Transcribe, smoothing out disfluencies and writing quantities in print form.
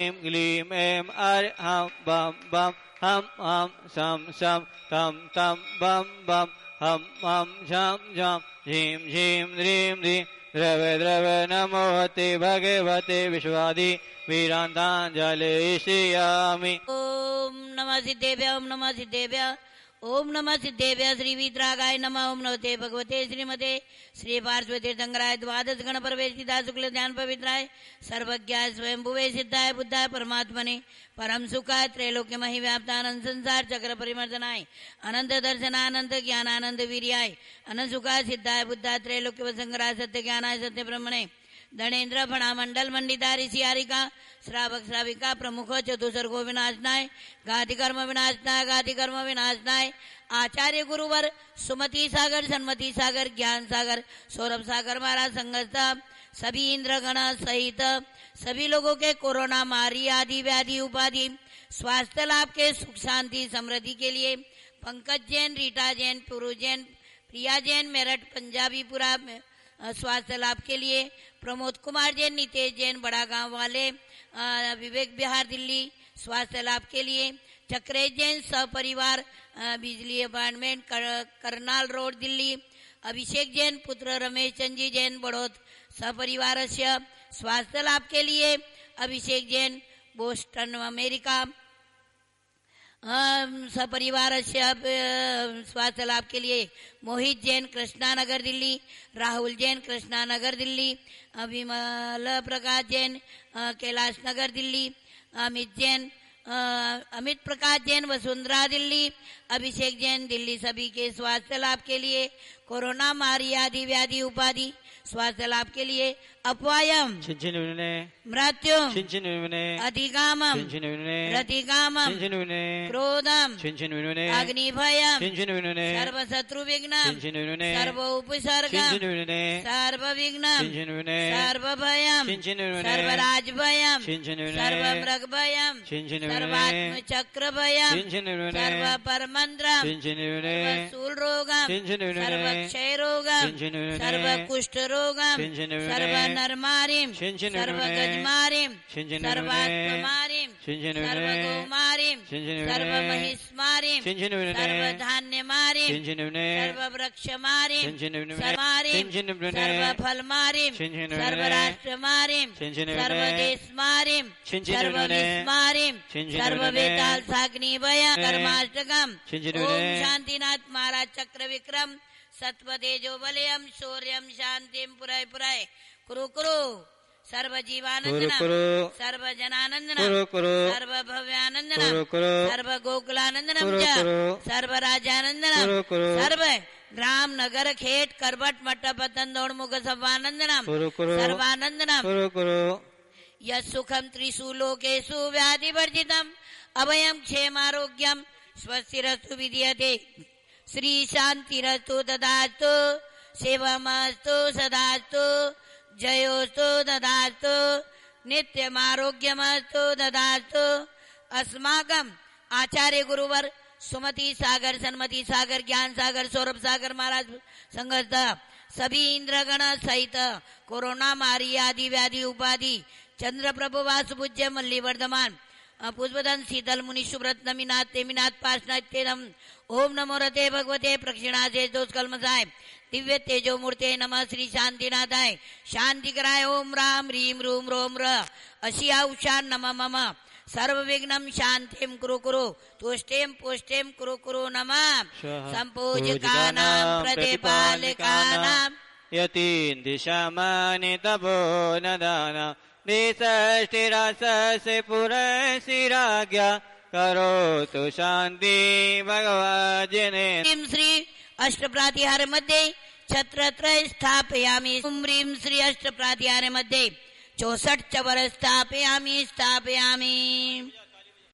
क्लीं ग्लीं ऐं हं बं बं हं सं सं तं तं बं बं हं झं झं झीं झीं ह्रीं ह्रीं द्रवे द्रवे नमोऽते भगवते विश्वादि वीरान्ताञ्जलिष्यामि। ओम नमः सिद्धेभ्य ओम नमः सिद्धेभ्य ओम नमः सिद्धेभ्य श्री वीतरागाय नमः ओम नमस्ते भगवते श्रीमते श्री पार्श्व तीर्थंकराय द्वादश गण प्रवेशिता शुक्ल ध्यान पवित्राय सर्वज्ञाय स्वयंभुवे सिद्धाय बुद्धाय परमात्मने परम सुखाय त्रैलोक्य महि व्याप्तानंद संसार चक्र परिमर्दनाय अनंत दर्शनानंद ज्ञानानंद वीर्याय अनंत सुखाय सिद्धाय बुद्धाय त्रैलोक्य वसंकराय सत्य ज्ञानाय सत्य ब्रह्मणे धनेन्द्र फणा मंडल मंडिता ऋषियारिका श्रावक श्राविका प्रमुख चतुसर्गो विनाशनाय घाति कर्म विनाशनाय घाति कर्म विनाशनाय आचार्य गुरुवर सुमति सागर सन्मति सागर ज्ञान सागर सौरभ सागर महाराज संगत सभी इंद्रगण सहित सभी लोगों के कोरोना मारी आदि व्याधि उपाधि स्वास्थ्य लाभ के सुख शांति समृद्धि के लिए पंकज जैन, रीटा जैन, पुरु जैन, प्रिया जैन, मेरठ पंजाबीपुरा स्वास्थ्य लाभ के लिए प्रमोद कुमार जैन, नितेश जैन, बड़ा गांव वाले विवेक बिहार दिल्ली स्वास्थ्य लाभ के लिए चक्रेश जैन सपरिवार बिजली अपार्टमेंट करनाल रोड दिल्ली अभिषेक जैन पुत्र रमेश चंद जी जैन बड़ौद सपरिवार स्वास्थ्य लाभ के लिए अभिषेक जैन बोस्टन अमेरिका सपरिवार स्वास्थ्य लाभ के लिए मोहित जैन कृष्णानगर दिल्ली राहुल जैन कृष्णानगर दिल्ली विमल प्रकाश जैन कैलाश नगर दिल्ली अमित प्रकाश जैन वसुंधरा दिल्ली अभिषेक जैन दिल्ली सभी के स्वास्थ्य लाभ के लिए कोरोना मारी आदि व्याधि उपाधि स्वास्थ्य लाभ के लिए अपवायम मृत्यु अधिकामम रतिकामम क्रोधम अग्निभयम सर्वशत्रु विघ्नम सर्व उपसर्गम सर्वविघ्नम सर्वभयम सर्वराजभयम सर्वमृगभयम सर्वात्मचक्रभयम सर्वपरमन्त्रम सर्वशूलरोगम सर्वक्षयरोगम सर्वकुष्ठरोगम सर्वनरमारिं सर्वगजमारिं सर्वात्ममारिं सर्वगोमारिं सर्वमहिष्मारिं सर्वधान्यमारिं सर्ववृक्षमारिं सर्वमारिं सर्वफलमारिं सर्वराष्ट्रमारिं सर्वदेशमारिं सर्वविस्मारिं सर्ववेतालसाग्निभयं कर्माष्टकम् ओम शांतिनाथ महाराज चक्र विक्रम सत्वतेजो बलयम शौर्यम शांतिम पुराय पुराय कुरु कुरु सर्व जीवानंदनम सर्व जनानंदनम सर्व भव्यानंदनम सर्व गोकुलानंदनम सर्व राजानंदनम सर्व ग्राम नगर खेत करबट मट्टपतन दौड़मुख सर्वानंदनम सर्वानंदनम यस्सुखम त्रिशूलोकेषु व्याधिवर्जितम अभयम क्षेमारोग्यम स्वस्तिरस्तु विधीयते श्री शांतिरस्तु ददास्तु शिवमस्तु सदास्तु जयोस्तु ददास्तु नित्यमारोग्यमस्तु ददास्तु अस्माकम आचार्य गुरुवर सुमति सागर सन्मति सागर ज्ञान सागर सौरभ सागर महाराज संगत सभी इंद्रगण सहित कोरोना मारी आदि व्याधि उपाधि चंद्र प्रभु वासुपूज्य मल्ली वर्धमान पुष्पदन शीतल मुनि सुब्रत नमीनाथ तेमीनाथ पार्षनाथ ओम नमो रते भगवते प्रक्षिणासे दोष कलमसाय दिव्य तेजो मूर्ते नमः श्री शांतिनाथाय शांति कराय ओम राम रीम रूम रोम र अशिया उषा नम मम सर्व विघ्नम शांतिम कुरु कुरु तुष्टेम पुष्टेम कुरु कुरु नमः संपूजकानां प्रतिपालकानां यतीन दिशामानि तपो नदाना देशष्टिरासस्य पुरसिराज्ञा करोतु शांति भगवज्जने श्री अष्टप्रातिहार मध्ये छत्रत्रय स्थापयामि ह्रीं श्री अष्टप्रातिहार मध्ये 64 चवर स्थापयामि